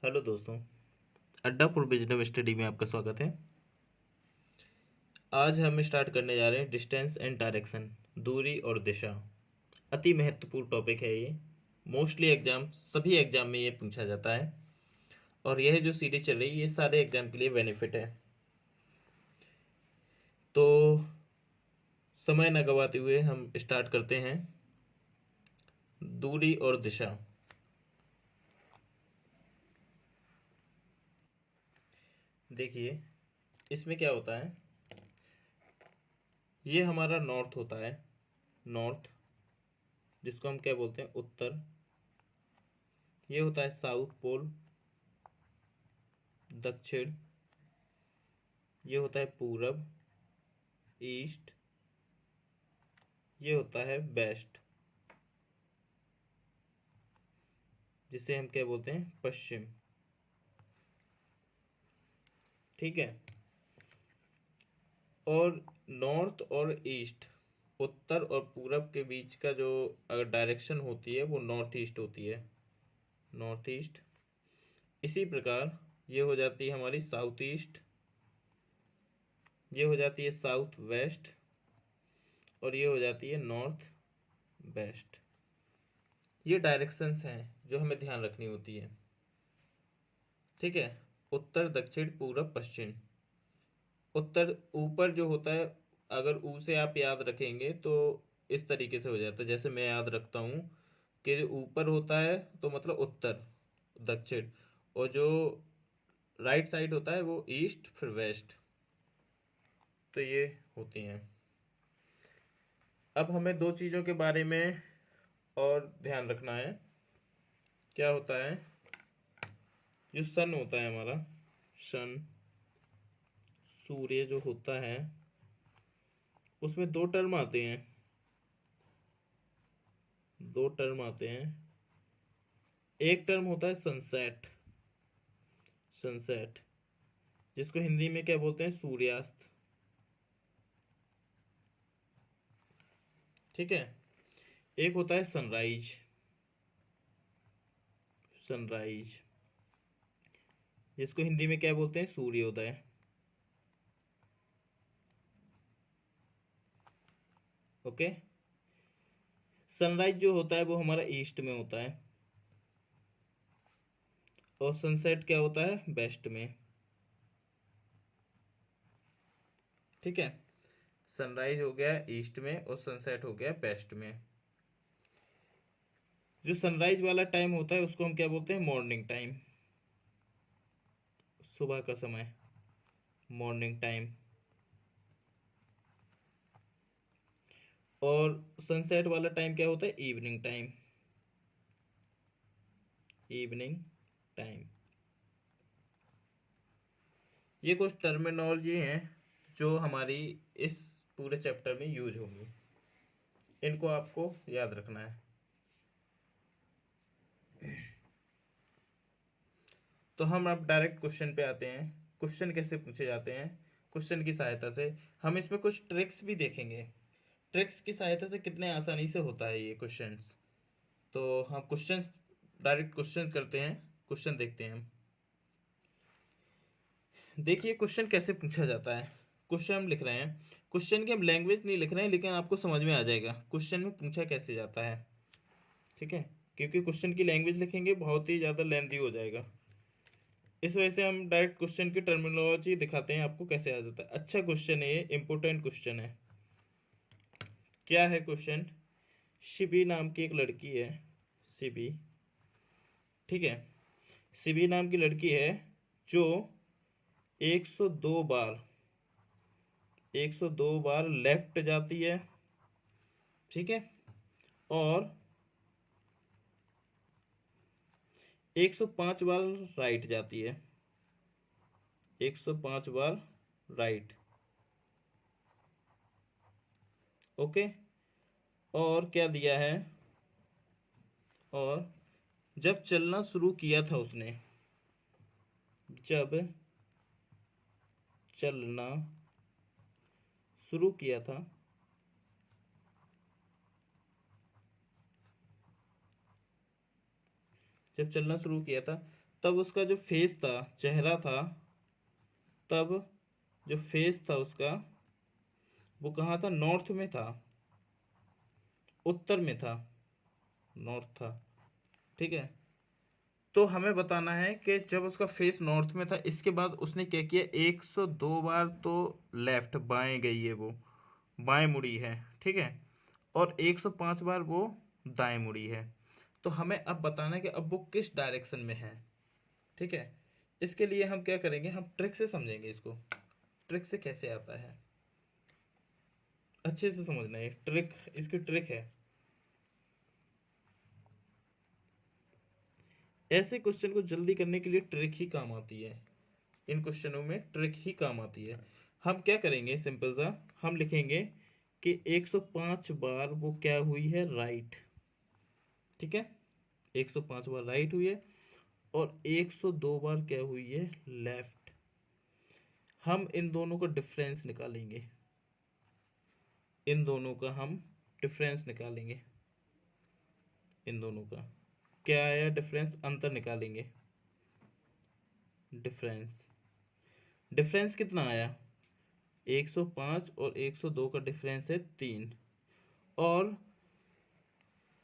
Hello दोस्तों। Addapur business study में आपका स्वागत है। आज हम स्टार्ट करने जा रहे हैं डिस्टेंस एंड डायरेक्शन, दूरी और दिशा। अति महत्वपूर्ण टॉपिक है ये। मोस्टली सभी एग्जाम में ये पूछा जाता है और यह जो सीरीज चल रही है ये सारे एग्जाम के लिए बेनिफिट है। तो समय न गवाते हुए हम स्टार्ट करते हैं। दूरी और दिशा। देखिए इसमें क्या होता है। ये हमारा नॉर्थ होता है, नॉर्थ, जिसको हम क्या बोलते हैं, उत्तर। ये होता है साउथ पोल, दक्षिण। ये होता है पूरब, ईस्ट। ये होता है वेस्ट, जिसे हम क्या बोलते हैं, पश्चिम। ठीक है। और नॉर्थ और ईस्ट, उत्तर और पूरब के बीच का जो अगर डायरेक्शन होती है वो नॉर्थ ईस्ट होती है, नॉर्थ ईस्ट। इसी प्रकार ये हो जाती है हमारी साउथ ईस्ट, ये हो जाती है साउथ वेस्ट, और ये हो जाती है नॉर्थ वेस्ट। ये डायरेक्शंस हैं जो हमें ध्यान रखनी होती है। ठीक है। उत्तर दक्षिण पूरब पश्चिम। उत्तर ऊपर जो होता है, अगर ऊ से आप याद रखेंगे तो इस तरीके से हो जाता है। जैसे मैं याद रखता हूँ कि जो ऊपर होता है तो मतलब उत्तर दक्षिण, और जो राइट साइड होता है वो ईस्ट फिर वेस्ट। तो ये होती हैं। अब हमें दो चीज़ों के बारे में और ध्यान रखना है। क्या होता है, जो सन होता है हमारा, सन, सूर्य जो होता है, उसमें दो टर्म आते हैं, दो टर्म आते हैं। एक टर्म होता है सनसेट, सनसेट, जिसको हिंदी में क्या बोलते हैं, सूर्यास्त। ठीक है। एक होता है सनराइज, सनराइज, जिसको हिंदी में क्या बोलते हैं, सूर्योदय। ओके। सनराइज जो होता है वो हमारा ईस्ट में होता है, और सनसेट क्या होता है, वेस्ट में। ठीक है। सनराइज हो गया ईस्ट में और सनसेट हो गया वेस्ट में। जो सनराइज वाला टाइम होता है उसको हम क्या बोलते हैं, मॉर्निंग टाइम, सुबह का समय, मॉर्निंग टाइम। और सनसेट वाला टाइम क्या होता है, इवनिंग टाइम, इवनिंग टाइम। ये कुछ टर्मिनोलॉजी हैं जो हमारी इस पूरे चैप्टर में यूज होंगी, इनको आपको याद रखना है। तो हम अब डायरेक्ट क्वेश्चन पे आते हैं। क्वेश्चन कैसे पूछे जाते हैं, क्वेश्चन की सहायता से हम इसमें कुछ ट्रिक्स भी देखेंगे। ट्रिक्स की सहायता से कितने आसानी से होता है ये क्वेश्चंस। तो हम क्वेश्चन, डायरेक्ट क्वेश्चन करते हैं, क्वेश्चन देखते हैं हम। देखिए क्वेश्चन कैसे पूछा जाता है। क्वेश्चन हम लिख रहे हैं, क्वेश्चन की हम लैंग्वेज नहीं लिख रहे हैं, लेकिन आपको समझ में आ जाएगा क्वेश्चन में पूछा कैसे जाता है। ठीक है। क्योंकि क्वेश्चन की लैंग्वेज लिखेंगे बहुत ही ज़्यादा लेंथी हो जाएगा, इस वजह से हम डायरेक्ट क्वेश्चन की टर्मिनोलॉजी दिखाते हैं आपको कैसे आ जाता है। अच्छा क्वेश्चन है ये, इंपॉर्टेंट क्वेश्चन है। क्या है क्वेश्चन, शिबी नाम की एक लड़की है, शिबी। ठीक है। शिबी नाम की लड़की है जो 102 बार, 102 बार लेफ्ट जाती है। ठीक है। और 105 बार राइट जाती है, 105 बार राइट। ओके। और क्या दिया है, और जब चलना शुरू किया था उसने, जब चलना शुरू किया था, जब चलना शुरू किया था तब उसका जो फेस था, चेहरा था, तब जो फेस था उसका वो कहाँ था? नॉर्थ में था, उत्तर में था, नॉर्थ था। ठीक है, तो हमें बताना है कि जब उसका फेस नॉर्थ में था, इसके बाद उसने क्या किया, 102 बार तो लेफ्ट, बाएं गई है वो, बाएं मुड़ी है। ठीक है, और 105 बार वो दाएं मुड़ी है। तो हमें अब बताना है कि अब वो किस डायरेक्शन में है। ठीक है, इसके लिए हम क्या करेंगे, हम ट्रिक से समझेंगे इसको। ट्रिक से कैसे आता है, अच्छे से समझना है, ट्रिक, इसकी ट्रिक है। ऐसे क्वेश्चन को जल्दी करने के लिए ट्रिक ही काम आती है, इन क्वेश्चनों में ट्रिक ही काम आती है। हम क्या करेंगे, सिंपल सा हम लिखेंगे कि 105 बार वो क्या हुई है, राइट। ठीक है, 105 बार राइट हुई है, और 102 बार क्या हुई है, लेफ्ट। हम इन दोनों का डिफरेंस निकालेंगे, इन दोनों का हम डिफरेंस निकालेंगे, इन दोनों का क्या आया डिफरेंस, अंतर निकालेंगे। डिफरेंस, डिफरेंस कितना आया, 105 और 102 का डिफरेंस है 3। और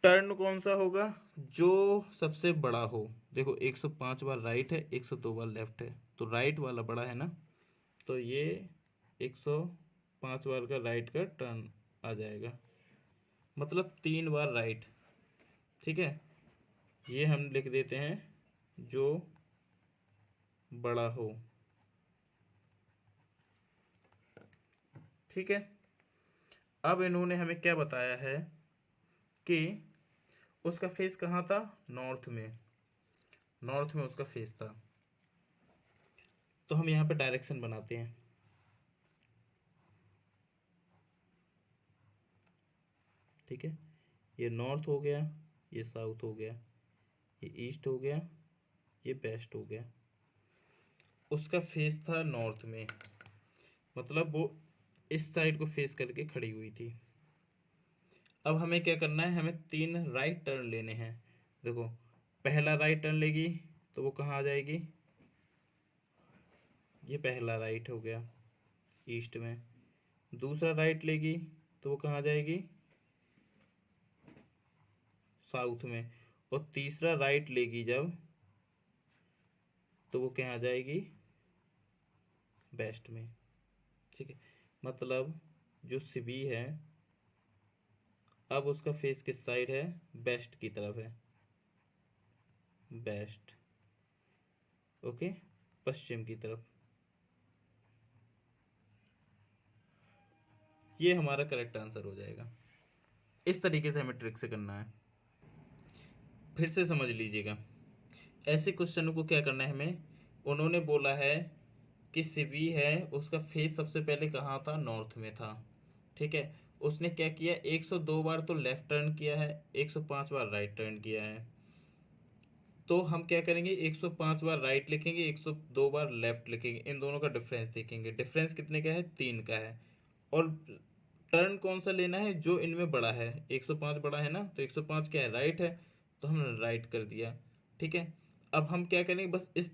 टर्न कौन सा होगा, जो सबसे बड़ा हो। देखो 105 बार राइट है, 102 बार लेफ्ट है, तो राइट वाला बड़ा है ना, तो ये 105 बार का राइट का टर्न आ जाएगा, मतलब 3 बार राइट। ठीक है, ये हम लिख देते हैं, जो बड़ा हो। ठीक है, अब इन्होंने हमें क्या बताया है कि उसका फेस कहाँ था, नॉर्थ में, नॉर्थ में उसका फेस था। तो हम यहाँ पे डायरेक्शन बनाते हैं। ठीक है, ये नॉर्थ हो गया, ये साउथ हो गया, ये ईस्ट हो गया, ये वेस्ट हो गया। उसका फेस था नॉर्थ में, मतलब वो इस साइड को फेस करके खड़ी हुई थी। अब हमें क्या करना है, हमें 3 राइट टर्न लेने हैं। देखो, पहला राइट टर्न लेगी तो वो कहाँ आ जाएगी, ये पहला राइट हो गया ईस्ट में। दूसरा राइट लेगी तो वो कहाँ जाएगी, साउथ में। और तीसरा राइट लेगी जब, तो वो कहाँ जाएगी, वेस्ट में। ठीक है, मतलब जो सिबी है, अब उसका फेस किस साइड है, वेस्ट की तरफ है, वेस्ट। ओके, पश्चिम की तरफ। ये हमारा करेक्ट आंसर हो जाएगा। इस तरीके से हमें ट्रिक से करना है। फिर से समझ लीजिएगा, ऐसे क्वेश्चनों को क्या करना है हमें, उन्होंने बोला है कि सिबी है, उसका फेस सबसे पहले कहाँ था, नॉर्थ में था। ठीक है, उसने क्या किया, 102 बार तो लेफ्ट टर्न किया है, 105 बार राइट टर्न किया है। तो हम क्या करेंगे, 105 बार राइट लिखेंगे, 102 बार लेफ्ट लिखेंगे, इन दोनों का डिफरेंस देखेंगे। डिफरेंस कितने का है, 3 का है। और टर्न कौन सा लेना है, जो इनमें बड़ा है। 105 बड़ा है ना, तो 105 क्या है, राइट है, तो हमने राइट कर दिया। ठीक है, अब हम क्या करेंगे, बस इस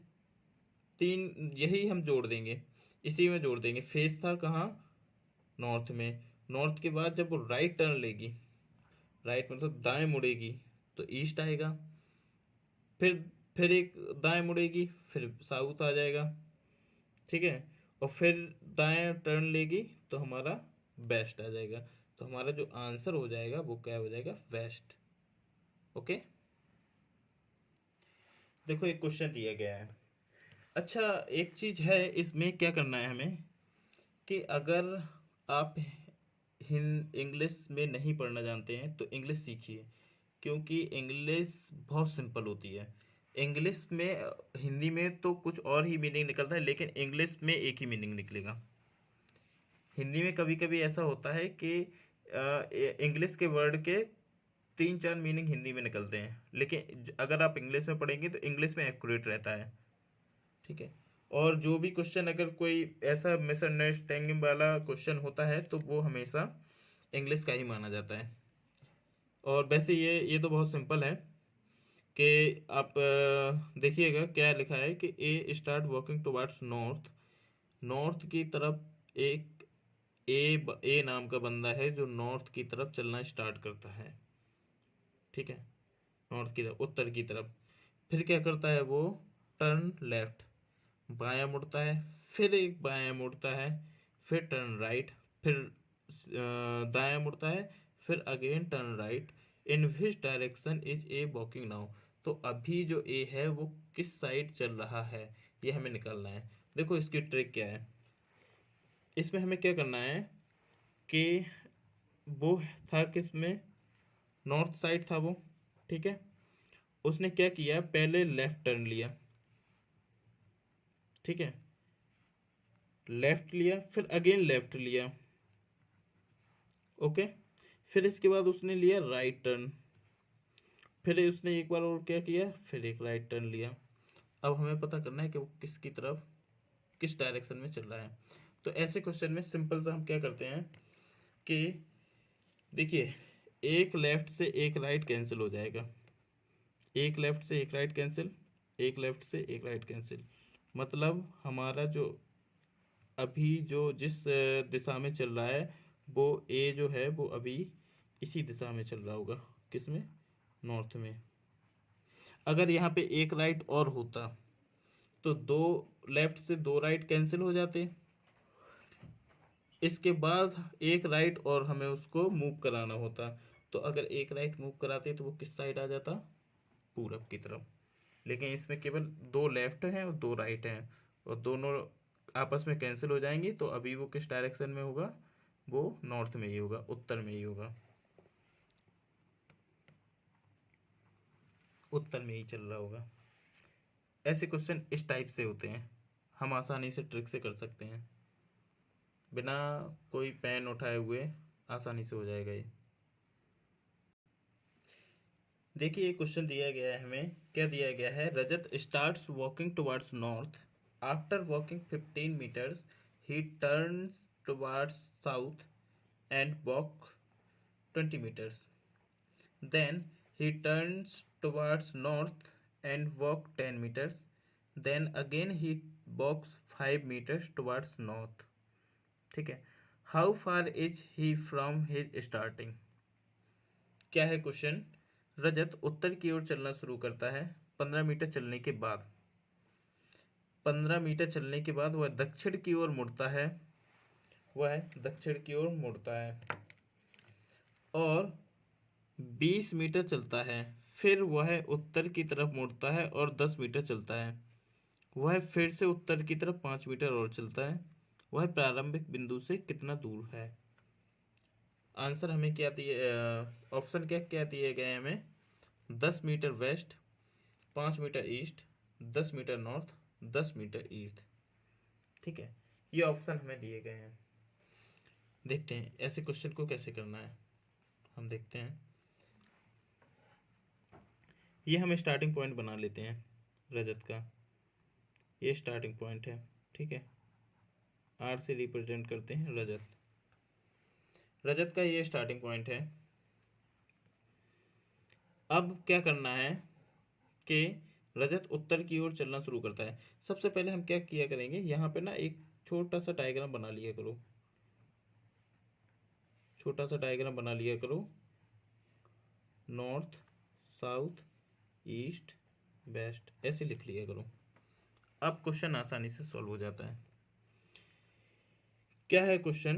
3 यही हम जोड़ देंगे, इसी में जोड़ देंगे। फेस था कहाँ, नॉर्थ में। नॉर्थ के बाद जब वो राइट टर्न लेगी, राइट मतलब दाएं मुड़ेगी, तो ईस्ट आएगा। फिर फिर एक दाएं मुड़ेगी, फिर साउथ आ जाएगा। ठीक है, और फिर दाएं टर्न लेगी तो हमारा वेस्ट आ जाएगा। तो हमारा जो आंसर हो जाएगा वो क्या हो जाएगा, वेस्ट। ओके, देखो एक क्वेश्चन दिया गया है। अच्छा, एक चीज है इसमें, क्या करना है हमें कि अगर आप इंग्लिश में नहीं पढ़ना जानते हैं तो इंग्लिश सीखिए, क्योंकि इंग्लिश बहुत सिंपल होती है। इंग्लिश में, हिंदी में तो कुछ और ही मीनिंग निकलता है, लेकिन इंग्लिश में एक ही मीनिंग निकलेगा। हिंदी में कभी कभी ऐसा होता है कि इंग्लिश के वर्ड के 3-4 मीनिंग हिंदी में निकलते हैं, लेकिन अगर आप इंग्लिश में पढ़ेंगे तो इंग्लिश में एक्यूरेट रहता है। ठीक है, और जो भी क्वेश्चन, अगर कोई ऐसा मिसअंडरस्टैंडिंग वाला क्वेश्चन होता है तो वो हमेशा इंग्लिश का ही माना जाता है। और वैसे ये तो बहुत सिंपल है कि आप देखिएगा क्या लिखा है कि A start walking towards north, north की तरफ एक ए नाम का बंदा है जो नॉर्थ की तरफ चलना स्टार्ट करता है, ठीक है, नॉर्थ की तरफ, उत्तर की तरफ। फिर क्या करता है वो, टर्न लेफ्ट, बायां मुड़ता है, फिर एक बायां मुड़ता है, फिर टर्न राइट, फिर दायां मुड़ता है, फिर again turn right. In which direction is a walking now. तो अभी जो ए है वो किस साइड चल रहा है, ये हमें निकालना है। देखो इसकी ट्रिक क्या है, इसमें हमें क्या करना है कि वो था किस में, नॉर्थ साइड था वो, ठीक है। उसने क्या किया, पहले लेफ्ट टर्न लिया, ठीक है, लेफ्ट लिया, फिर अगेन लेफ्ट लिया, ओके। फिर इसके बाद उसने लिया राइट टर्न, फिर उसने एक बार और क्या किया, फिर एक राइट टर्न लिया। अब हमें पता करना है कि वो किसकी तरफ, किस डायरेक्शन में चल रहा है। तो ऐसे क्वेश्चन में सिंपल सा हम क्या करते हैं कि देखिए, एक लेफ्ट से एक राइट कैंसिल हो जाएगा, एक लेफ्ट से एक राइट कैंसिल, एक लेफ्ट से एक राइट कैंसिल। मतलब हमारा जो अभी जो जिस दिशा में चल रहा है वो ए जो है वो अभी इसी दिशा में चल रहा होगा, किस में, नॉर्थ में। अगर यहाँ पे एक राइट और होता तो दो लेफ्ट से दो राइट कैंसिल हो जाते, इसके बाद एक राइट और हमें उसको मूव कराना होता। तो अगर एक राइट मूव कराते तो वो किस साइड आ जाता, पूरब की तरफ। लेकिन इसमें केवल दो लेफ्ट हैं और दो राइट हैं, और दोनों आपस में कैंसिल हो जाएंगी, तो अभी वो किस डायरेक्शन में होगा, वो नॉर्थ में ही होगा, उत्तर में ही होगा, उत्तर में ही चल रहा होगा। ऐसे क्वेश्चन इस टाइप से होते हैं, हम आसानी से ट्रिक से कर सकते हैं, बिना कोई पेन उठाए हुए आसानी से हो जाएगा ये। देखिए ये क्वेश्चन दिया गया है हमें, क्या दिया गया है, Rajat starts walking towards north, after walking 15 meters he turns towards south and walk 20 meters, then he turns towards north and walk 10 meters, then again he walks 5 meters towards north, ठीक है। How far is he from his starting. क्या है question, रजत उत्तर की ओर चलना शुरू करता है 15 metre चलने के बाद, 15 मीटर चलने के बाद वह दक्षिण की ओर मुड़ता है, वह दक्षिण की ओर मुड़ता है और 20 मीटर चलता है, फिर वह उत्तर की तरफ मुड़ता है और 10 मीटर चलता है, वह फिर से उत्तर की तरफ 5 मीटर और चलता है, वह प्रारंभिक बिंदु से कितना दूर है। आंसर हमें क्या दिए, ऑप्शन क्या क्या दिए गए हैं हमें, 10 meter west, 5 meter east, 10 meter north, 10 meter east, ठीक है। ये ऑप्शन हमें दिए गए हैं। देखते हैं ऐसे क्वेश्चन को कैसे करना है, हम देखते हैं। ये हम स्टार्टिंग पॉइंट बना लेते हैं रजत का, ये स्टार्टिंग पॉइंट है, ठीक है। आर से रिप्रेजेंट करते हैं रजत, रजत का ये स्टार्टिंग पॉइंट है। अब क्या करना है कि रजत उत्तर की ओर चलना शुरू करता है। सबसे पहले हम क्या किया करेंगे, यहाँ पे ना एक छोटा सा डायग्राम बना लिया करो, छोटा सा डायग्राम बना लिया करो, नॉर्थ साउथ ईस्ट वेस्ट ऐसे लिख लिया करो। अब क्वेश्चन आसानी से सॉल्व हो जाता है। क्या है क्वेश्चन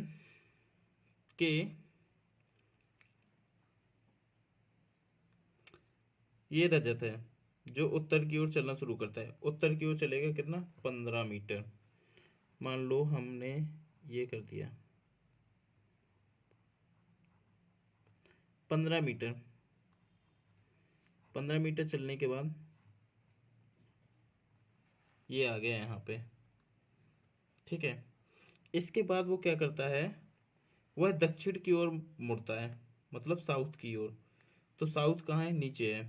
कि ये रजत है जो उत्तर की ओर चलना शुरू करता है, उत्तर की ओर चलेगा कितना, 15 मीटर। मान लो हमने ये कर दिया 15 मीटर, 15 मीटर चलने के बाद ये आ गया यहाँ पे, ठीक है। इसके बाद वो क्या करता है, वह दक्षिण की ओर मुड़ता है, मतलब साउथ की ओर। तो साउथ कहाँ है, नीचे है।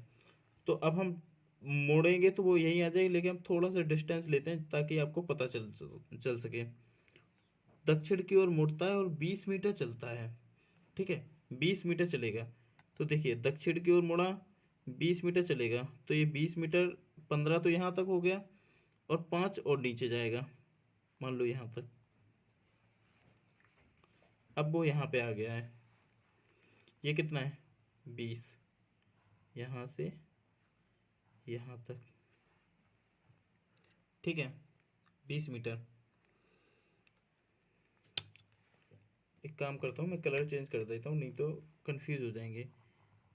तो अब हम मोड़ेंगे तो वो यहीं आ जाएगी, लेकिन हम थोड़ा सा डिस्टेंस लेते हैं ताकि आपको पता चल सके। दक्षिण की ओर मुड़ता है और 20 मीटर चलता है, ठीक है, 20 मीटर चलेगा। तो देखिए दक्षिण की ओर मुड़ा, 20 मीटर चलेगा तो ये 20 मीटर, 15 तो यहाँ तक हो गया और 5 और नीचे जाएगा, मान लो यहाँ तक। अब वो यहाँ पे आ गया है, ये कितना है 20, यहाँ से यहाँ तक, ठीक है 20 मीटर। एक काम करता हूँ मैं, कलर चेंज कर देता हूँ, नहीं तो कंफ्यूज हो जाएंगे।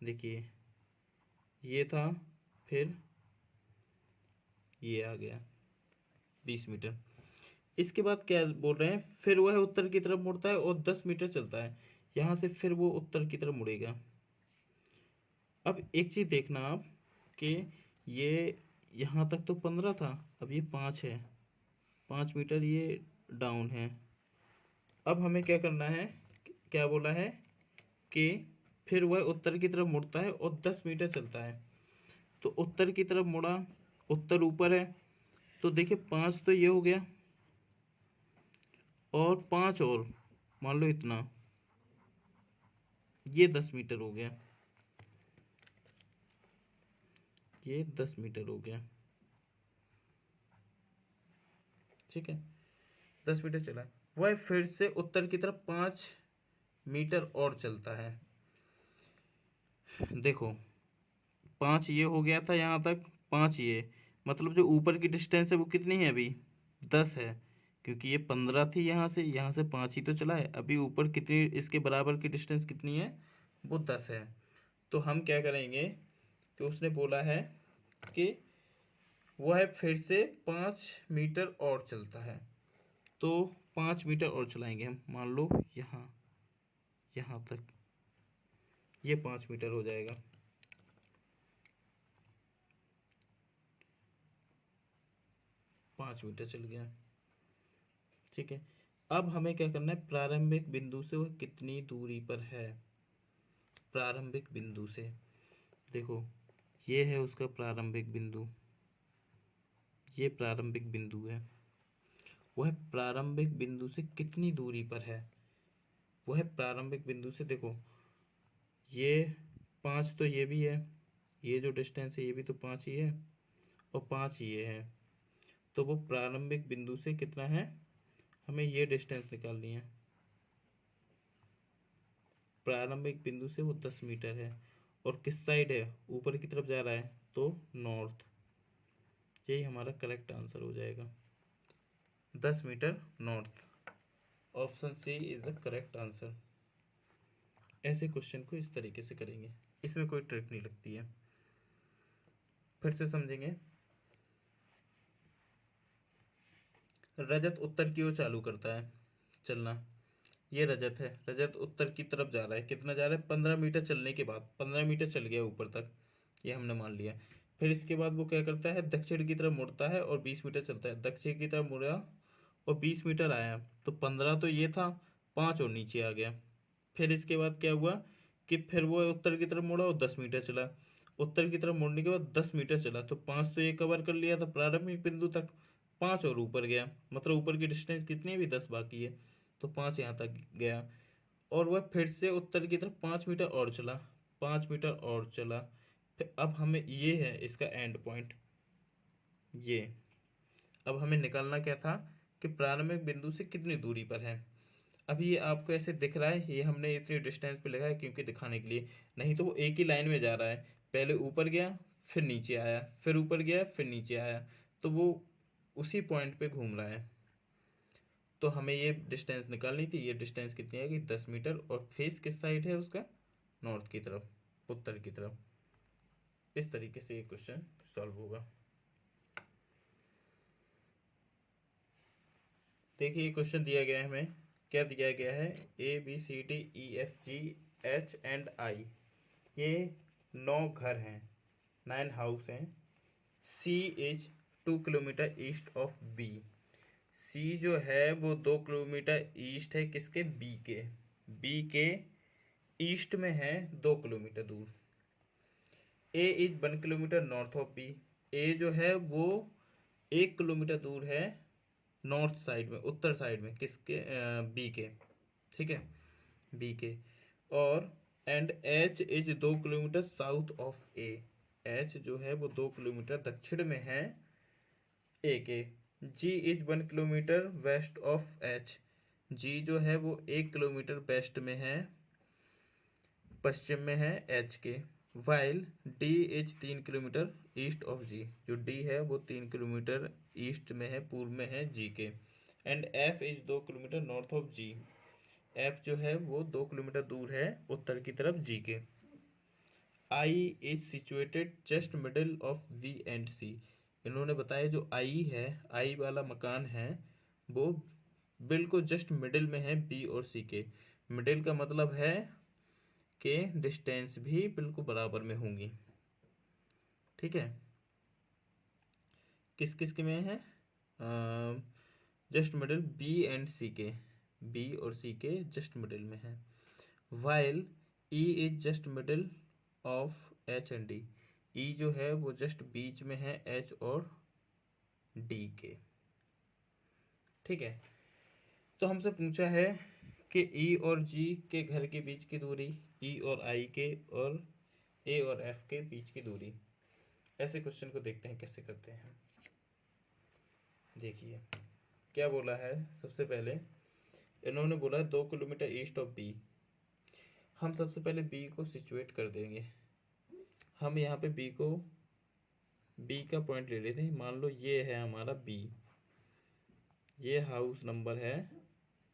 देखिए ये था, फिर ये आ गया 20 मीटर। इसके बाद क्या बोल रहे हैं, फिर वह उत्तर की तरफ मुड़ता है और 10 मीटर चलता है, यहाँ से फिर वो उत्तर की तरफ मुड़ेगा। अब एक चीज़ देखना आप कि ये यहाँ तक तो 15 था, अब ये 5 है, 5 मीटर ये डाउन है। अब हमें क्या करना है, क्या बोला है कि फिर वह उत्तर की तरफ मुड़ता है और 10 मीटर चलता है। तो उत्तर की तरफ मुड़ा, उत्तर ऊपर है, तो देखिए 5 तो ये हो गया और 5 और मान लो इतना, ये 10 मीटर हो गया, ये 10 मीटर हो गया, ठीक है 10 मीटर चला। वह फिर से उत्तर की तरफ 5 मीटर और चलता है। देखो 5 ये हो गया था यहाँ तक, 5 ये, मतलब जो ऊपर की डिस्टेंस है वो कितनी है अभी, 10 है, क्योंकि ये 15 थी, यहाँ से 5 ही तो चला है। अभी ऊपर कितनी, इसके बराबर की डिस्टेंस कितनी है, वो 10 है। तो हम क्या करेंगे कि उसने बोला है कि वह फिर से 5 मीटर और चलता है, तो 5 मीटर और चलाएंगे हम, मान लो यहाँ, यहाँ तक, ये 5 मीटर हो जाएगा। पाँच मीटर चल गया, ठीक है। अब हमें क्या करना है, प्रारंभिक बिंदु से वह कितनी दूरी पर है, प्रारंभिक बिंदु से, देखो ये है उसका प्रारंभिक बिंदु, ये प्रारंभिक बिंदु है, वह प्रारंभिक बिंदु से कितनी दूरी पर है। वह प्रारंभिक बिंदु से, देखो ये 5 तो ये भी है, ये जो डिस्टेंस है ये भी तो 5 ही है और 5 ये है, तो वो प्रारंभिक बिंदु से कितना है, हमें ये डिस्टेंस निकालनी है। प्रारंभिक बिंदु से वो 10 मीटर है और किस साइड है, ऊपर की तरफ जा रहा है, तो नॉर्थ। यही हमारा करेक्ट आंसर हो जाएगा, 10 meter north. Option C is the correct answer. ऐसे क्वेश्चन को इस तरीके से करेंगे, इसमें कोई ट्रिक नहीं लगती है। फिर से समझेंगे। रजत उत्तर की ओर चालू करता है चलना, ये रजत है, रजत उत्तर की तरफ जा रहा है, कितना जा रहा है, 15 मीटर चलने के बाद, 15 मीटर चल गया ऊपर तक, ये हमने मान लिया। फिर इसके बाद वो क्या करता है, दक्षिण की तरफ मुड़ता है और 20 मीटर चलता है, दक्षिण की तरफ मुड़ा और 20 मीटर आया, तो 15 तो ये था, 5 और नीचे आ गया। फिर इसके बाद क्या हुआ कि फिर वो उत्तर की तरफ मुड़ा और 10 मीटर चला, उत्तर की तरफ मुड़ने के बाद 10 मीटर चला, तो 5 तो ये कवर कर लिया था प्रारंभिक बिंदु तक, 5 और ऊपर गया, मतलब ऊपर की डिस्टेंस कितनी है, भी 10 बाकी है, तो 5 यहाँ तक गया। और वह फिर से उत्तर की तरफ 5 मीटर और चला, 5 मीटर और चला। फिर अब हमें ये है इसका एंड पॉइंट, ये अब हमें निकालना क्या था कि प्रारंभिक बिंदु से कितनी दूरी पर है। अभी ये आपको ऐसे दिख रहा है, ये हमने इतनी डिस्टेंस पे लिखा है क्योंकि दिखाने के लिए, नहीं तो वो एक ही लाइन में जा रहा है, पहले ऊपर गया फिर नीचे आया, फिर ऊपर गया फिर नीचे आया, तो वो उसी पॉइंट पे घूम रहा है। तो हमें ये डिस्टेंस निकालनी थी, ये डिस्टेंस कितनी है कि 10 मीटर, और फेस किस साइड है उसका, नॉर्थ की तरफ, उत्तर की तरफ। इस तरीके से ये क्वेश्चन सॉल्व होगा। देखिए ये क्वेश्चन दिया गया है हमें, क्या दिया गया है, ABCDEFG H&I, ये 9 घर हैं, 9 हाउस हैं। C is 2 kilometre east of B, C जो है वो 2 किलोमीटर ईस्ट है किसके, B के ईस्ट में है 2 किलोमीटर दूर। A is 1 kilometre north of B, A जो है वो 1 किलोमीटर दूर है नॉर्थ साइड में, उत्तर साइड में, किसके, बी के, ठीक है बी के। और and H is 2 kilometre south of A, H जो है वो 2 किलोमीटर दक्षिण में है ए के। G is 1 kilometre west of H. G जो है वो 1 किलोमीटर वेस्ट में है, पश्चिम में है एच के। While D is 3 kilometre east of G. जो डी है वो 3 किलोमीटर ईस्ट में है, पूर्व में है जी के। And F is 2 kilometer north of G. F जो है वो 2 किलोमीटर दूर है उत्तर की तरफ जी के। I is situated just middle of V and C. इन्होंने बताया जो आई है, आई वाला मकान है वो बिल्कुल जस्ट मिडिल में है बी और सी के। मिडिल का मतलब है कि डिस्टेंस भी बिल्कुल बराबर में होंगी। ठीक है, किस किस के में है? Just middle B and C के, बी और सी के जस्ट मिडिल में है। While E is just middle of H and D. E जो है वो जस्ट बीच में है एच और डी के। ठीक है, तो हमसे पूछा है कि ई और जी के घर के बीच की दूरी, ई और आई के, और ए और एफ के बीच की दूरी। ऐसे क्वेश्चन को देखते हैं कैसे करते हैं। देखिए क्या बोला है। सबसे पहले इन्होंने बोला 2 किलोमीटर ईस्ट ऑफ बी। हम सबसे पहले बी को सिचुएट कर देंगे। हम यहाँ पे बी का पॉइंट ले लेते हैं। मान लो ये है हमारा बी, ये हाउस नंबर है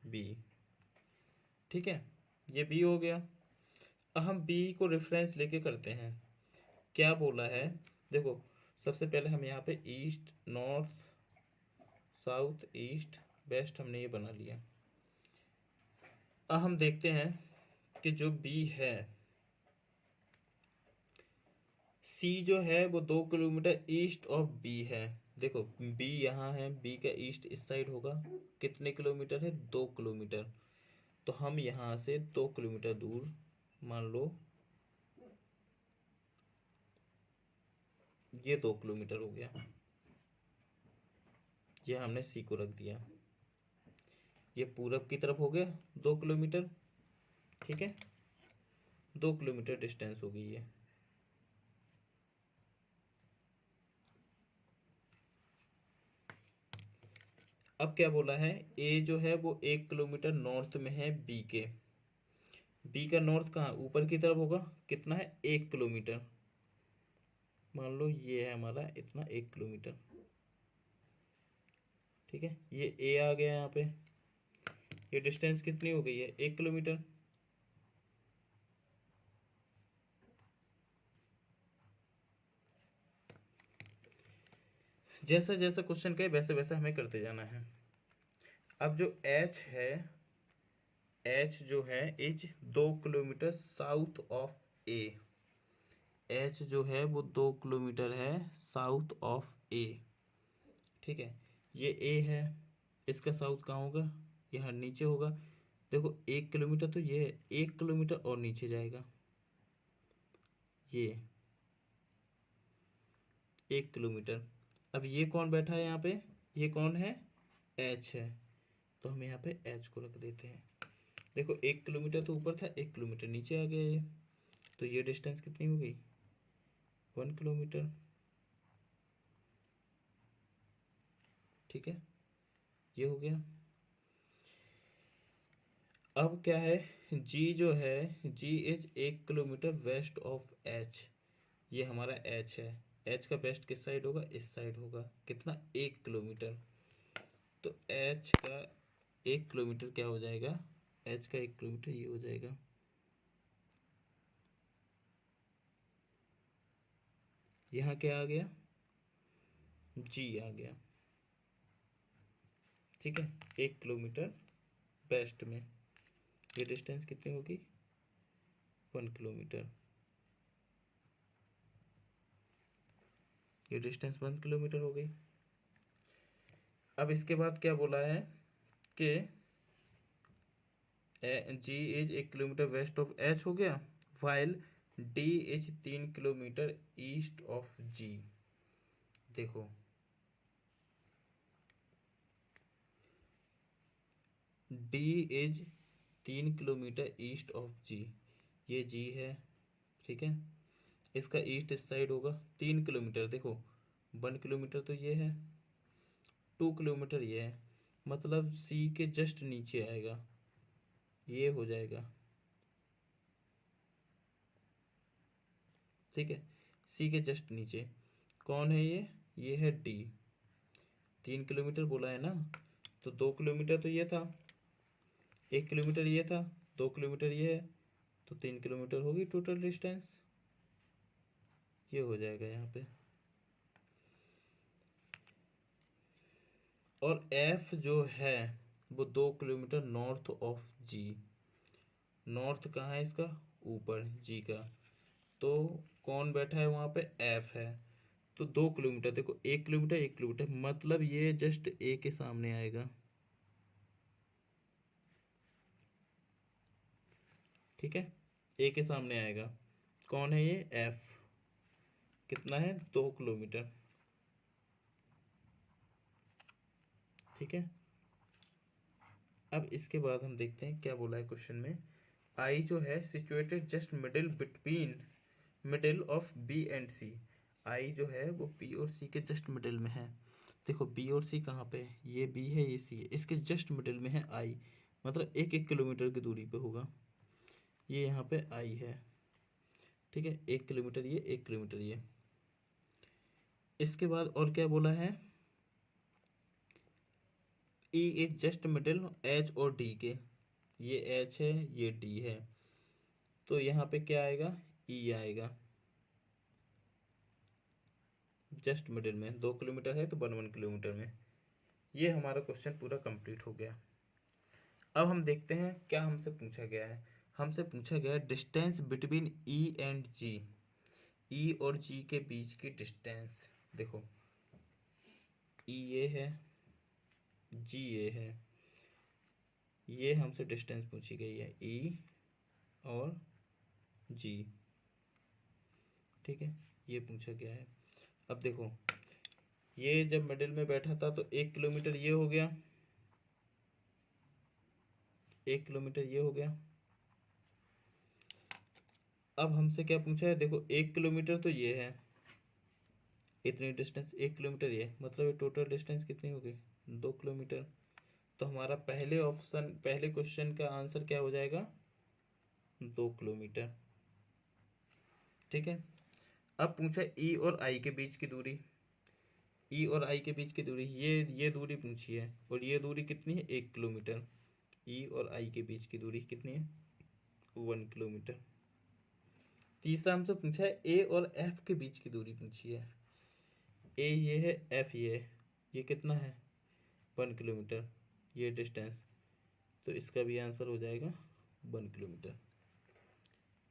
बी। ठीक है, ये बी हो गया। अब हम बी को रेफरेंस लेके करते हैं। क्या बोला है, देखो सबसे पहले हम यहाँ पे east, north, south, east, west हमने ये बना लिया। अब हम देखते हैं कि जो बी है, सी जो है वो 2 किलोमीटर ईस्ट ऑफ बी है। देखो बी यहाँ है, बी का ईस्ट इस साइड होगा। कितने किलोमीटर है? 2 किलोमीटर। तो हम यहाँ से 2 किलोमीटर दूर, मान लो ये 2 किलोमीटर हो गया। ये हमने सी को रख दिया। ये पूरब की तरफ हो गया 2 किलोमीटर। ठीक है, 2 किलोमीटर डिस्टेंस हो गई ये। अब क्या बोला है, ए जो है वो 1 किलोमीटर नॉर्थ में है बी के। बी का नॉर्थ कहाँ? ऊपर की तरफ होगा। कितना है? 1 किलोमीटर। मान लो ये है हमारा इतना 1 किलोमीटर। ठीक है, ये ए आ गया यहाँ पे। ये डिस्टेंस कितनी हो गई है? 1 किलोमीटर। जैसा जैसा क्वेश्चन कहे वैसे वैसे हमें करते जाना है। अब जो एच है, एच जो है is 2 kilometre south of A. H जो है वो 2 किलोमीटर है साउथ ऑफ ए। ठीक है, ये ए है, इसका साउथ कहाँ होगा? यहाँ नीचे होगा। देखो 1 किलोमीटर, तो ये 1 किलोमीटर और नीचे जाएगा। ये 1 किलोमीटर। अब ये कौन बैठा है यहाँ पे? ये कौन है? एच है। तो हम यहाँ पे एच को रख देते हैं। देखो 1 किलोमीटर तो ऊपर था, 1 किलोमीटर नीचे आ गया ये। तो ये डिस्टेंस कितनी हो गई? 1 किलोमीटर। ठीक है, ये हो गया। अब क्या है, जी जो है, G is 1 kilometre west of H. ये हमारा एच है। एच का वेस्ट किस साइड होगा? इस साइड होगा। कितना? 1 किलोमीटर। तो एच का 1 किलोमीटर क्या हो जाएगा? एच का 1 किलोमीटर ये हो जाएगा। यहाँ क्या आ गया? जी आ गया। ठीक है, 1 किलोमीटर वेस्ट में ये डिस्टेंस कितनी होगी? 1 किलोमीटर। ये डिस्टेंस 1 किलोमीटर हो गई। अब इसके बाद क्या बोला है कि G is 1 kilometre west of H हो गया। While D is 3 kilometre east of G. देखो D is 3 kilometre east of G. ये जी है। ठीक है, इसका ईस्ट इस साइड होगा 3 किलोमीटर। देखो 1 किलोमीटर तो ये है, 2 किलोमीटर ये है, मतलब सी के जस्ट नीचे आएगा, ये हो जाएगा। ठीक है, सी के जस्ट नीचे कौन है ये है डी। 3 किलोमीटर बोला है ना, तो 2 किलोमीटर तो ये था, 1 किलोमीटर ये था, 2 किलोमीटर ये है, तो 3 किलोमीटर होगी टोटल डिस्टेंस, ये हो जाएगा यहाँ पे। और एफ जो है वो 2 kilometer north of G. North कहाँ है इसका, ऊपर जी का, तो कौन बैठा है वहाँ पे, एफ है। तो 2 किलोमीटर, देखो 1 किलोमीटर 1 किलोमीटर, मतलब ये जस्ट ए के सामने आएगा। ठीक है, ए के सामने आएगा। कौन है ये, एफ। कितना है, 2 किलोमीटर। ठीक है, अब इसके बाद हम देखते हैं क्या बोला है क्वेश्चन में। आई जो है situated just middle between middle of B and C. I जो है वो बी और सी के जस्ट मिडिल में है। देखो बी और सी कहाँ पे है, ये बी है ये सी है, इसके जस्ट मिडिल में है आई, मतलब 1-1 किलोमीटर की दूरी पे होगा। ये यहाँ पे आई है। ठीक है, 1 किलोमीटर ये, 1 किलोमीटर ये। इसके बाद और क्या बोला है, ई इज जस्ट मिडिल एच और डी के। ये एच है ये डी है, तो यहाँ पे क्या आएगा, ई आएगा जस्ट मिडिल में। 2 किलोमीटर है तो 1-1 किलोमीटर में। ये हमारा क्वेश्चन पूरा कंप्लीट हो गया। अब हम देखते हैं क्या हमसे पूछा गया है। हमसे पूछा गया है डिस्टेंस बिटवीन ई एंड जी। ई और जी के बीच की डिस्टेंस। देखो ई ये है, जी ये है, ये हमसे डिस्टेंस पूछी गई है ई और जी। ठीक है, ये पूछा गया है। अब देखो ये जब मिडिल में बैठा था तो 1 किलोमीटर ये हो गया, 1 किलोमीटर ये हो गया। अब हमसे क्या पूछा है, देखो 1 किलोमीटर तो ये है, इतनी डिस्टेंस 1 किलोमीटर ये, मतलब ये टोटल डिस्टेंस कितनी होगी, 2 किलोमीटर। तो हमारा पहले ऑप्शन, पहले क्वेश्चन का आंसर क्या हो जाएगा, 2 किलोमीटर। ठीक है, अब पूछा ई और आई के बीच की दूरी। ई और आई के बीच की दूरी, ये दूरी पूछी है, और ये दूरी कितनी है, 1 किलोमीटर। ई और आई के बीच की दूरी कितनी है, 1 किलोमीटर। तीसरा हमसे पूछा है ए और एफ के बीच की दूरी पूछी है। ए ये है, एफ ये है, ये कितना है, 1 किलोमीटर ये डिस्टेंस, तो इसका भी आंसर हो जाएगा 1 किलोमीटर।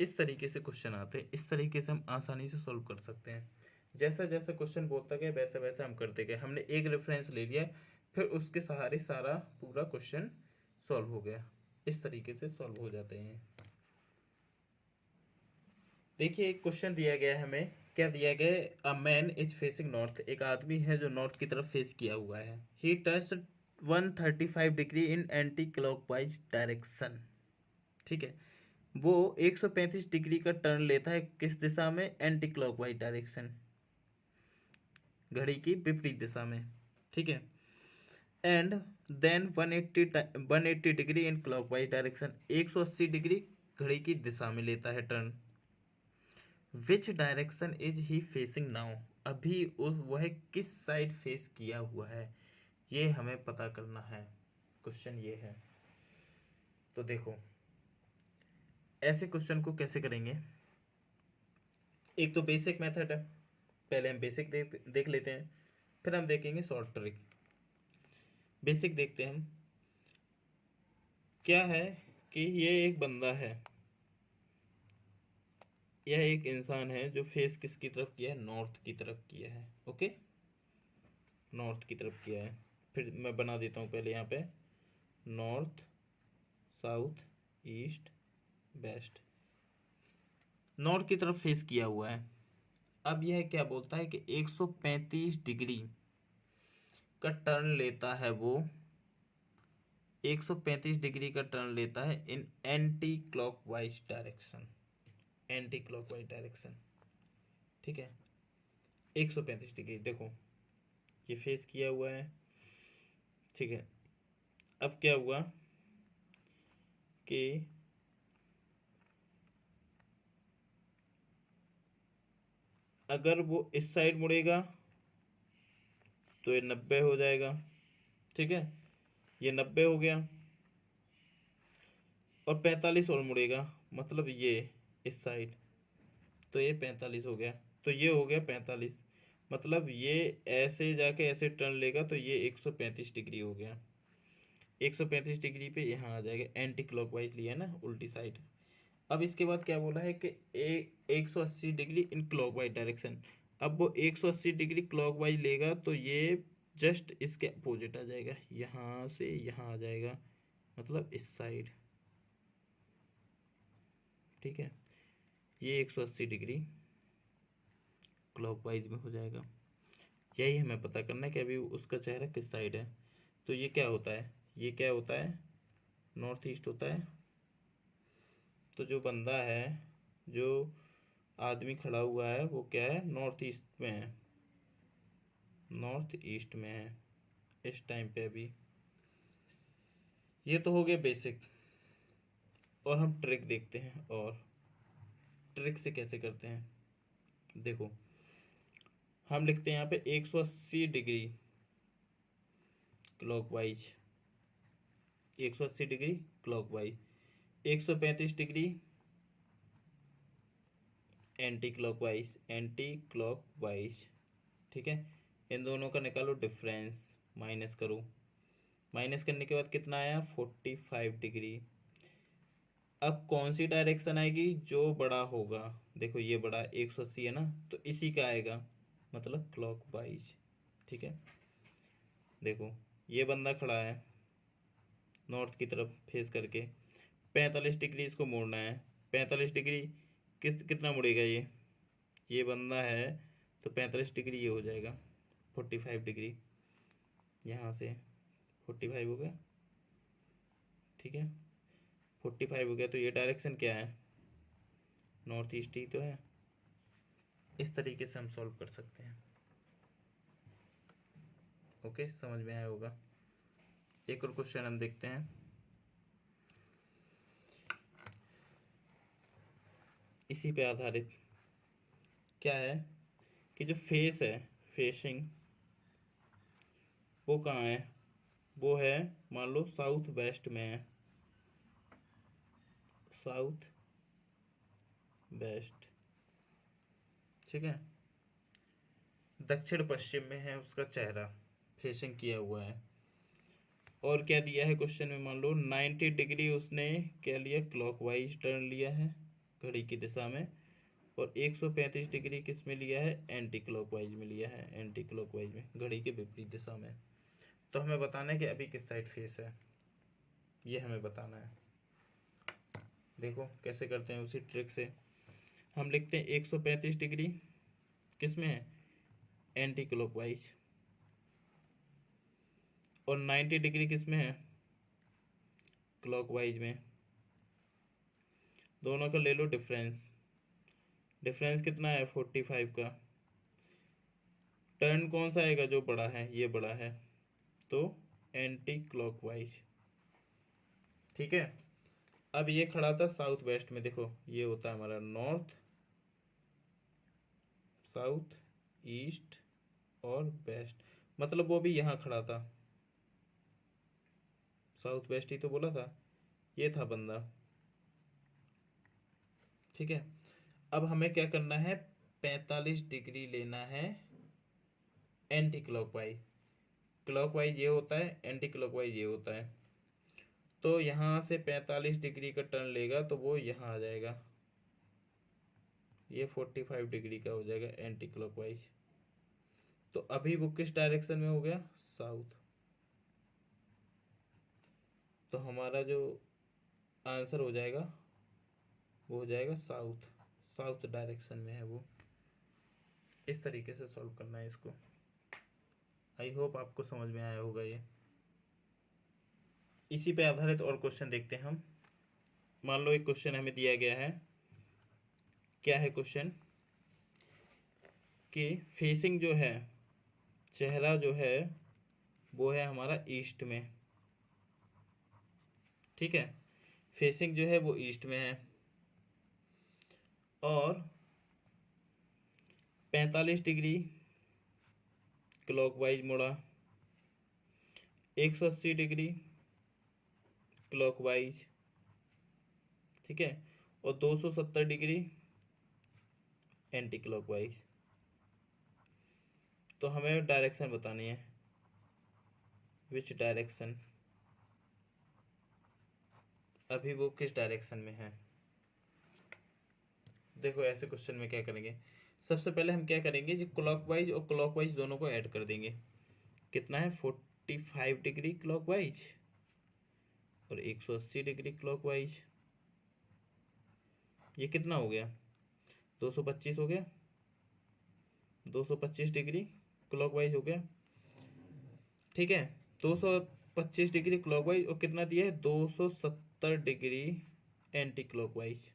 इस तरीके से क्वेश्चन आते हैं, इस तरीके से हम आसानी से सॉल्व कर सकते हैं। जैसा जैसा क्वेश्चन बोलता गया वैसा वैसा हम करते गए। हमने एक रेफरेंस ले लिया, फिर उसके सहारे सारा पूरा क्वेश्चन सॉल्व हो गया। इस तरीके से सॉल्व हो जाते हैं। देखिए एक क्वेश्चन दिया गया है हमें, क्या दिया गया है, a man is facing north. एक आदमी है जो नॉर्थ की तरफ फेस किया हुआ है। He touch 135 degree in anti clockwise direction. ठीक है, वो 135 डिग्री का टर्न लेता है किस दिशा में, एंटी क्लॉकवाइज डायरेक्शन, घड़ी की विपरीत दिशा में। ठीक है, and then 180 degree in clockwise direction, 180 degree घड़ी की दिशा में लेता है turn. Which direction is he facing now. अभी उस वह किस साइड फेस किया हुआ है, ये हमें पता करना है। क्वेश्चन ये है। तो देखो ऐसे क्वेश्चन को कैसे करेंगे, एक तो बेसिक मेथड है, पहले हम बेसिक देख लेते हैं, फिर हम देखेंगे शॉर्ट ट्रिक। बेसिक देखते हैं हम, क्या है कि ये एक बंदा है, यह एक इंसान है जो फेस किसकी तरफ किया है, नॉर्थ की तरफ किया है। ओके, नॉर्थ की तरफ किया है। फिर मैं बना देता हूँ पहले यहाँ पे, north south east waste, north की तरफ फेस किया हुआ है। अब यह क्या बोलता है कि 135 डिग्री का टर्न लेता है वो, 135 डिग्री का टर्न लेता है in anti clockwise direction, anti clockwise direction. ठीक है, 135 डिग्री। देखो ये फेस किया हुआ है, ठीक है। अब क्या हुआ कि अगर वो इस साइड मुड़ेगा तो ये 90 हो जाएगा, ठीक है, ये 90 हो गया। और 45 और मुड़ेगा, मतलब ये इस साइड, तो ये 45 हो गया। तो ये हो गया 45, मतलब ये ऐसे जाके ऐसे टर्न लेगा तो ये 135 डिग्री हो गया। 135 डिग्री पे यहाँ आ जाएगा, एंटी क्लॉकवाइज लिया ना, उल्टी साइड। अब इसके बाद क्या बोला है कि 180 डिग्री इन क्लॉकवाइज डायरेक्शन। अब वो 180 डिग्री क्लॉकवाइज लेगा तो ये जस्ट इसके अपोजिट आ जाएगा, यहाँ से यहाँ आ जाएगा, मतलब इस साइड, ठीक है। ये 180 डिग्री क्लॉकवाइज में हो जाएगा। यही हमें पता करना है कि अभी उसका चेहरा किस साइड है। तो ये क्या होता है, ये क्या होता है, नॉर्थ ईस्ट होता है। तो जो बंदा है, जो आदमी खड़ा हुआ है, वो क्या है, नॉर्थ ईस्ट में है, नॉर्थ ईस्ट में है इस टाइम पे अभी। ये तो हो गया बेसिक। और हम ट्रिक देखते हैं, और ट्रिक से कैसे करते हैं। देखो हम लिखते हैं यहाँ पे 180 degree clockwise, 180 degree clockwise, 135 degree anti clockwise, anti clockwise, ठीक है। इन दोनों का निकालो डिफरेंस, माइनस करो। माइनस करने के बाद कितना आया, 45 डिग्री। अब कौन सी डायरेक्शन आएगी, जो बड़ा होगा। देखो ये बड़ा 180 है ना, तो इसी का आएगा, मतलब क्लॉकवाइज, ठीक है। देखो ये बंदा खड़ा है नॉर्थ की तरफ फेस करके, 45 डिग्री इसको मोड़ना है। 45 डिग्री कितना मुड़ेगा ये बंदा है, तो 45 डिग्री ये हो जाएगा 45 डिग्री, यहाँ से 45 हो गया, ठीक है। 45 हो गया, तो ये डायरेक्शन क्या है, नॉर्थ ईस्ट ही तो है। इस तरीके से हम सॉल्व कर सकते हैं। ओके, समझ में आया होगा। एक और क्वेश्चन हम देखते हैं। इसी पे आधारित क्या है कि जो फेस है, फेसिंग, वो कहाँ है, वो है मान लो साउथ वेस्ट में है, साउथ वेस्ट, ठीक है। दक्षिण पश्चिम में है उसका चेहरा, फेसिंग किया हुआ है। और क्या दिया है क्वेश्चन में, मान लो 90 डिग्री उसने क्या लिया, क्लॉकवाइज टर्न लिया है घड़ी की दिशा में। और 135 डिग्री किस में लिया है, एंटी क्लॉकवाइज में लिया है, एंटी क्लॉकवाइज में, घड़ी के विपरीत दिशा में। तो हमें बताना है कि अभी किस साइड फेस है, ये हमें बताना है। देखो कैसे करते हैं, उसी ट्रिक से हम लिखते हैं 135 डिग्री किस में है, एंटी क्लॉकवाइज। और 90 डिग्री किस में है, क्लॉकवाइज में। दोनों का ले लो डिफरेंस, डिफरेंस कितना है 45 का। टर्न कौन सा आएगा, जो बड़ा है, ये बड़ा है, तो एंटी क्लॉकवाइज, ठीक है। अब ये खड़ा था साउथ वेस्ट में, देखो ये होता है हमारा नॉर्थ, साउथ, ईस्ट और वेस्ट, मतलब वो भी यहाँ खड़ा था, साउथ वेस्ट ही तो बोला था, ये था बंदा, ठीक है। अब हमें क्या करना है, 45 डिग्री लेना है एंटी क्लॉकवाइज। क्लॉकवाइज ये होता है, एंटी क्लॉकवाइज ये होता है। तो यहाँ से 45 डिग्री का टर्न लेगा तो वो यहाँ आ जाएगा, ये 45 डिग्री का हो जाएगा एंटी क्लॉकवाइज। तो अभी वो किस डायरेक्शन में हो गया, साउथ। तो हमारा जो आंसर हो जाएगा वो हो जाएगा साउथ, साउथ डायरेक्शन में है वो। इस तरीके से सॉल्व करना है इसको। आई होप आपको समझ में आया होगा ये। इसी पे आधारित और क्वेश्चन देखते हैं हम। मान लो एक क्वेश्चन हमें दिया गया है, क्या है क्वेश्चन कि फेसिंग जो है, चेहरा जो है वो है हमारा ईस्ट में, ठीक है, फेसिंग जो है वो ईस्ट में है, और 45 डिग्री क्लॉकवाइज मुड़ा, 180 डिग्री क्लॉकवाइज, ठीक है, और 270 डिग्री एंटी क्लॉकवाइज। तो हमें डायरेक्शन बतानी है, विच डायरेक्शन, अभी वो किस डायरेक्शन में है। देखो ऐसे क्वेश्चन में क्या करेंगे, सबसे पहले हम क्या करेंगे, जो क्लॉकवाइज और क्लॉकवाइज दोनों को ऐड कर देंगे। कितना है, 45 डिग्री क्लॉकवाइज और 180 डिग्री क्लॉकवाइज, ये कितना हो गया, 225 हो गया, 225 डिग्री क्लॉकवाइज हो गया, ठीक है। 225 डिग्री क्लॉकवाइज और कितना दिया है, 270 डिग्री एंटी क्लॉकवाइज।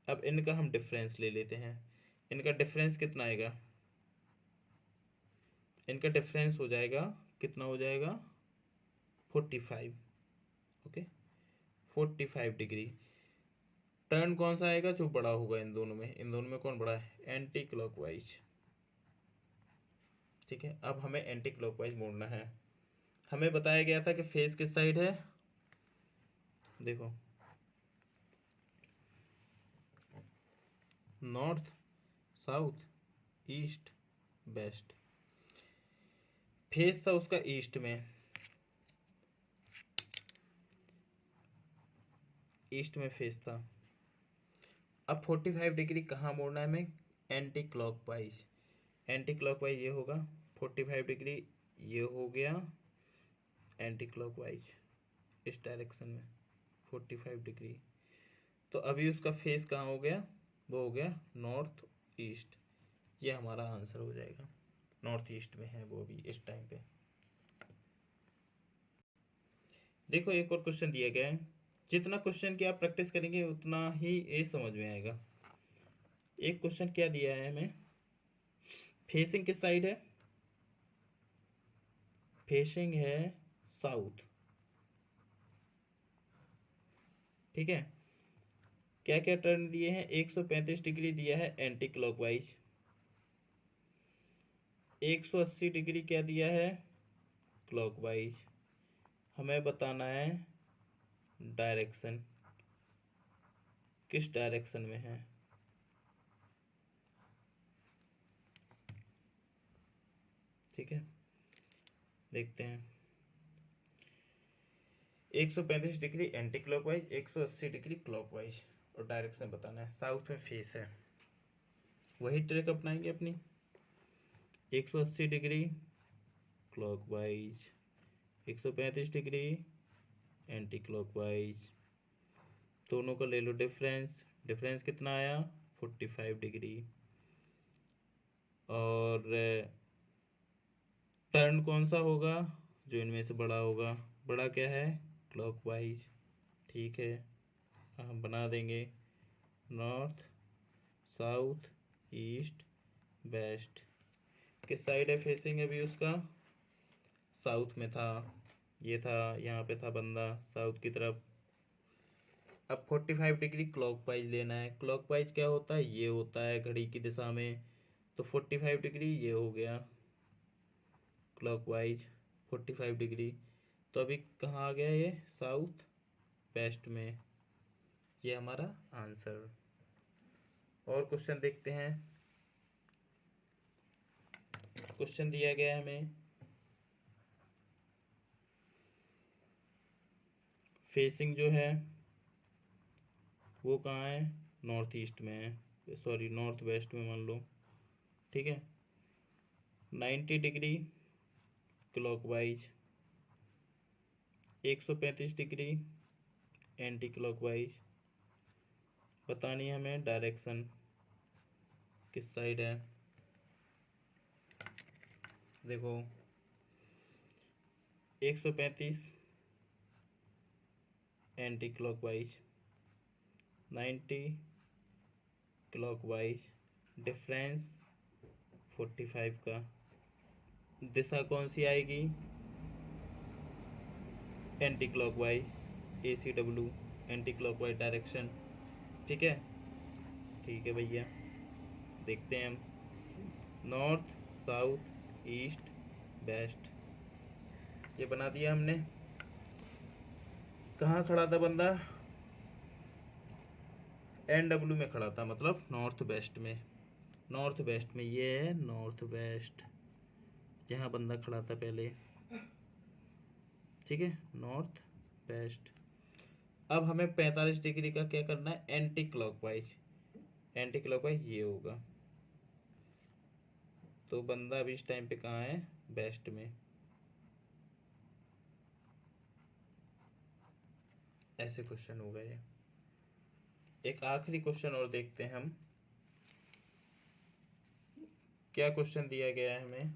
अब इनका हम डिफरेंस ले लेते हैं, इनका डिफरेंस कितना आएगा, इनका डिफरेंस हो जाएगा, कितना हो जाएगा, 45, ओके, 45 डिग्री। टर्न कौन सा आएगा जो बड़ा होगा इन दोनों में, इन दोनों में कौन बड़ा है, एंटी क्लॉकवाइज, ठीक है। अब हमें एंटी क्लॉकवाइज मोड़ना है। हमें बताया गया था कि फेस किस साइड है, देखो north, south, east, west, face था उसका ईस्ट में, ईस्ट में फेस था। अब 45 डिग्री कहाँ मोड़ना है हमें, एंटी क्लॉकवाइज, एंटी क्लॉकवाइज ये होगा 45 डिग्री, ये हो गया एंटी क्लॉकवाइज इस डायरेक्शन में 45 डिग्री। तो अभी उसका फेस कहाँ हो गया, वो हो गया नॉर्थ ईस्ट, ये हमारा आंसर हो जाएगा, नॉर्थ ईस्ट में है वो अभी इस टाइम पे। देखो एक और क्वेश्चन दिया गया है, जितना क्वेश्चन की आप प्रैक्टिस करेंगे उतना ही ये समझ में आएगा। एक क्वेश्चन क्या दिया है हमें, फेसिंग किस साइड है, फेसिंग है साउथ, ठीक है। क्या क्या टर्न दिए हैं, 135 डिग्री दिया है एंटी क्लॉकवाइज, 180 डिग्री क्या दिया है, क्लॉकवाइज। हमें बताना है डायरेक्शन, किस डायरेक्शन में है, ठीक है, देखते हैं। 135 degree anti clockwise, 180 degree clockwise, और डायरेक्शन बताना है। साउथ में फेस है, वही ट्रिक अपनाएंगे अपनी, 180 degree clockwise, 135 degree anti clockwise, दोनों का ले लो डिफरेंस, डिफरेंस कितना आया, 45 डिग्री, और टर्न कौन सा होगा, जो इनमें से बड़ा होगा, बड़ा क्या है, क्लॉकवाइज, ठीक है। हम बना देंगे नॉर्थ, साउथ, ईस्ट, वेस्ट। किस साइड है फेसिंग अभी उसका, साउथ में था, ये था, यहाँ पे था बंदा साउथ की तरफ। अब 45 डिग्री क्लॉकवाइज लेना है, क्लॉकवाइज क्या होता है, ये होता है घड़ी की दिशा में, तो 45 डिग्री ये हो गया क्लॉकवाइज 45 डिग्री। तो अभी कहाँ आ गया ये, साउथ वेस्ट में, ये हमारा आंसर। और क्वेश्चन देखते हैं, क्वेश्चन दिया गया है हमें, फेसिंग जो है वो कहाँ है, नॉर्थ ईस्ट में है, सॉरी नॉर्थ वेस्ट में मान लो, ठीक है। 90 degree clockwise, 135 degree anti clockwise, बतानी है हमें डायरेक्शन किस साइड है। देखो 135 एंटी क्लॉकवाइज, 90 क्लॉकवाइज, डिफरेंस 45 का। दिशा कौन सी आएगी? Anti clockwise, ACW, anti clockwise direction. ठीक है, ठीक है भैया, देखते हैं हम। नॉर्थ, साउथ, ईस्ट, वेस्ट, ये बना दिया हमने। कहाँ खड़ा था बंदा? NW में खड़ा था, मतलब नॉर्थ वेस्ट में। नॉर्थ वेस्ट में, ये है नॉर्थ वेस्ट, जहाँ बंदा खड़ा था पहले। ठीक है, नॉर्थ वेस्ट। अब हमें 45 डिग्री का क्या करना है? Anti clockwise. एंटी क्लॉकवाइज ये होगा। तो बंदा अभी इस टाइम पे कहाँ है? वेस्ट में। ऐसे क्वेश्चन हो गए। एक आखिरी क्वेश्चन और देखते हैं हम, क्या क्वेश्चन दिया गया है हमें।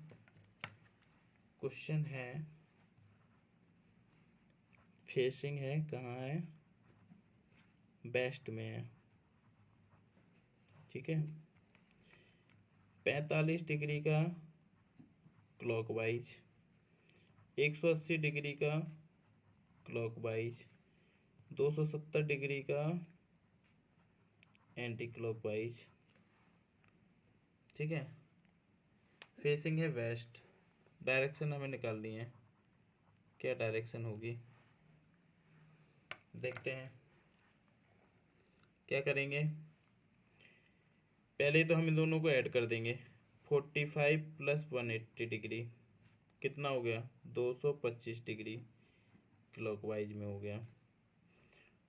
क्वेश्चन है, फेसिंग है, कहाँ है? वेस्ट में है। ठीक है, 45 डिग्री का क्लॉकवाइज, 180 डिग्री का क्लॉकवाइज, 270 डिग्री का एंटी क्लॉकवाइज। ठीक है, फेसिंग है वेस्ट। डायरेक्शन हमें निकालनी है, क्या डायरेक्शन होगी देखते हैं। क्या करेंगे? पहले तो हम इन दोनों को ऐड कर देंगे। 45 प्लस 180 डिग्री कितना हो गया? 225 डिग्री क्लॉकवाइज में हो गया।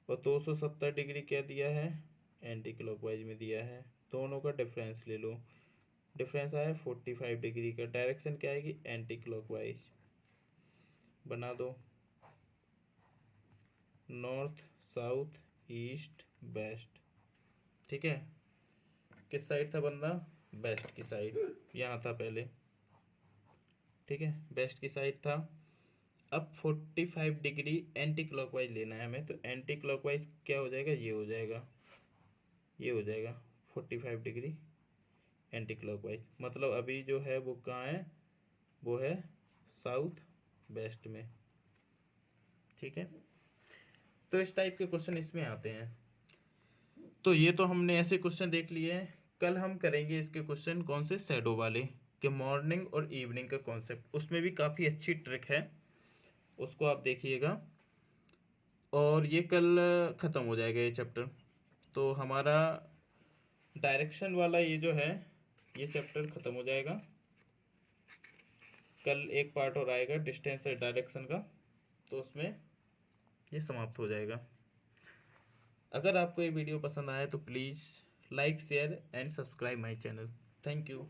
और 270 डिग्री क्या दिया है? एंटी क्लॉकवाइज में दिया है। दोनों का डिफरेंस ले लो, डिफरेंस आया 45 डिग्री का। डायरेक्शन क्या आएगी? Anti clockwise. बना दो, नॉर्थ, साउथ, ईस्ट, वेस्ट। ठीक है, किस साइड था बंदा? वेस्ट की साइड, यहाँ था पहले। ठीक है, वेस्ट की साइड था। अब 45 डिग्री एंटी क्लॉकवाइज लेना है हमें, तो एंटी क्लॉकवाइज क्या हो जाएगा? ये हो जाएगा, ये हो जाएगा 45 डिग्री एंटी क्लॉकवाइज। मतलब अभी जो है वो कहाँ है? वो है साउथ वेस्ट में। ठीक है, तो इस टाइप के क्वेश्चन इसमें आते हैं। तो ये तो हमने ऐसे क्वेश्चन देख लिए हैं। कल हम करेंगे इसके क्वेश्चन कौन से? शैडो वाले, कि मॉर्निंग और इवनिंग का कॉन्सेप्ट, उसमें भी काफ़ी अच्छी ट्रिक है, उसको आप देखिएगा। और ये कल ख़त्म हो जाएगा ये चैप्टर। तो हमारा डायरेक्शन वाला ये जो है, ये चैप्टर ख़त्म हो जाएगा। कल एक पार्ट और आएगा डिस्टेंस और डायरेक्शन का, तो उसमें ये समाप्त हो जाएगा। अगर आपको ये वीडियो पसंद आया तो please like, share and subscribe my channel. Thank you.